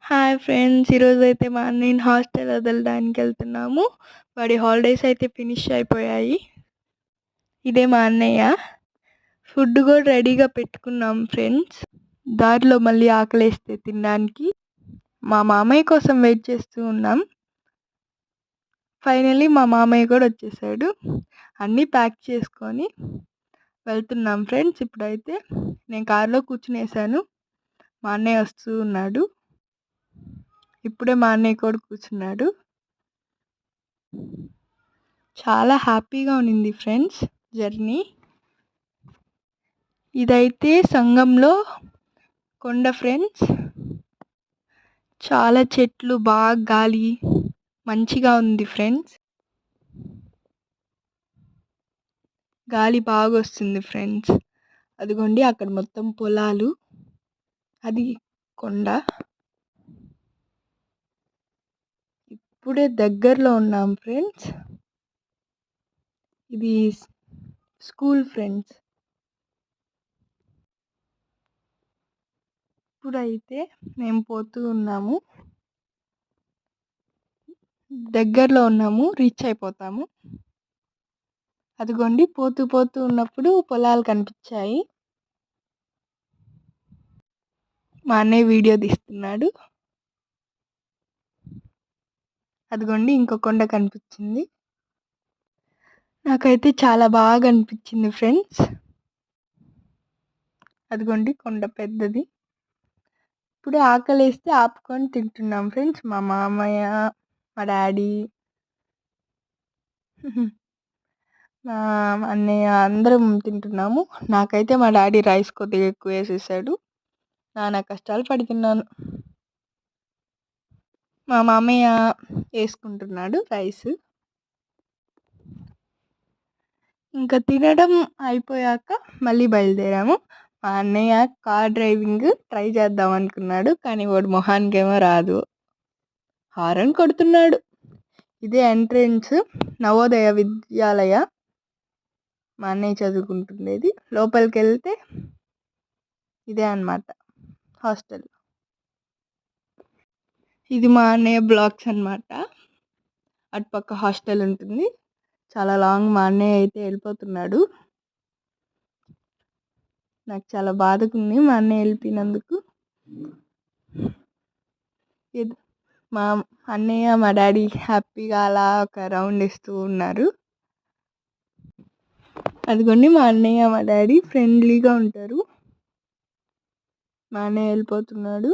Hi friends! ఈరోజైతే మా అన్నయ్యని హాస్టల్ వదలడానికెళ్తున్నాము. వాడి హాలిడేస్ అయితే ఫినిష్ అయిపోయాయి. ఇదే మా అన్నయ్య. ఫుడ్ కూడా రెడీగా పెట్టుకున్నాం ఫ్రెండ్స్. దారిలో మళ్ళీ ఆకలేస్తే తినడానికి. మా మామయ్య కోసం వెయిట్ చేస్తూ ఉన్నాం. ఫైనల్లీ మా మామయ్య కూడా వచ్చేసాడు. అన్నీ ప్యాక్ చేసుకొని వెళ్తున్నాం ఫ్రెండ్స్. ఇప్పుడైతే నేను కార్లో కూర్చునేసాను. మా అన్నయ్య వస్తూ ఉన్నాడు. ఇప్పుడే మా అన్నయ్య కూడా కూర్చున్నాడు. చాలా హ్యాపీగా ఉన్నింది ఫ్రెండ్స్ జర్నీ. ఇదైతే సంగంలో కొండ ఫ్రెండ్స్. చాలా చెట్లు, బాగా గాలి మంచిగా ఉంది ఫ్రెండ్స్. గాలి బాగా వస్తుంది ఫ్రెండ్స్. అదిగోండి అక్కడ మొత్తం పొలాలు, అది కొండ. ఇప్పుడే దగ్గరలో ఉన్నాం ఫ్రెండ్స్. ఇది స్కూల్ ఫ్రెండ్స్. ఇప్పుడైతే మేము పోతూ ఉన్నాము, దగ్గరలో ఉన్నాము, రీచ్ అయిపోతాము. అదిగోండి పోతూ పోతూ ఉన్నప్పుడు పొలాలు కనిపించాయి. మా అన్నయ్య వీడియో తీస్తున్నాడు. అదిగోండి ఇంకో కొండ కనిపించింది. నాకైతే చాలా బాగా అనిపించింది ఫ్రెండ్స్. అదిగోండి కొండ పెద్దది. ఇప్పుడు ఆకలేస్తే ఆపుకొని తింటున్నాం ఫ్రెండ్స్. మా మామయ్య, మా డాడీ, మా అన్నయ్య అందరం తింటున్నాము. నాకైతే మా డాడీ రైస్ కొద్దిగా ఎక్కువ వేసేసాడు. నానా కష్టాలు పడుతున్నాను. మా మామయ్య వేసుకుంటున్నాడు రైస్. ఇంకా తినడం అయిపోయాక మళ్ళీ బయలుదేరాము. మా అన్నయ్య కార్ డ్రైవింగ్ ట్రై చేద్దాం అనుకున్నాడు, కానీ వాడు మొహానికేమో రాదు. హారన్ కొడుతున్నాడు. ఇదే ఎంట్రెన్స్, నవోదయ విద్యాలయ. మా అన్నయ్య చదువుకుంటుండేది. లోపలికి వెళ్తే ఇదే అన్నమాట హాస్టల్. ఇది మా అన్నయ్య బ్లాక్స్ అన్నమాట. అటుపక్క హాస్టల్ ఉంటుంది. చాలా లాంగ్. మా అన్నయ్య అయితే వెళ్ళిపోతున్నాడు. నాకు చాలా బాధగా ఉంది మా అన్నయ్య వెళ్ళిపోయినందుకు. మా అన్నయ్య, మా డాడీ హ్యాపీగా అలా ఒక రౌండ్ ఇస్తూ ఉన్నారు. అదిగోండి మా అన్నయ్య, మా డాడీ ఫ్రెండ్లీగా ఉంటారు. మా అన్నయ్య వెళ్ళిపోతున్నాడు.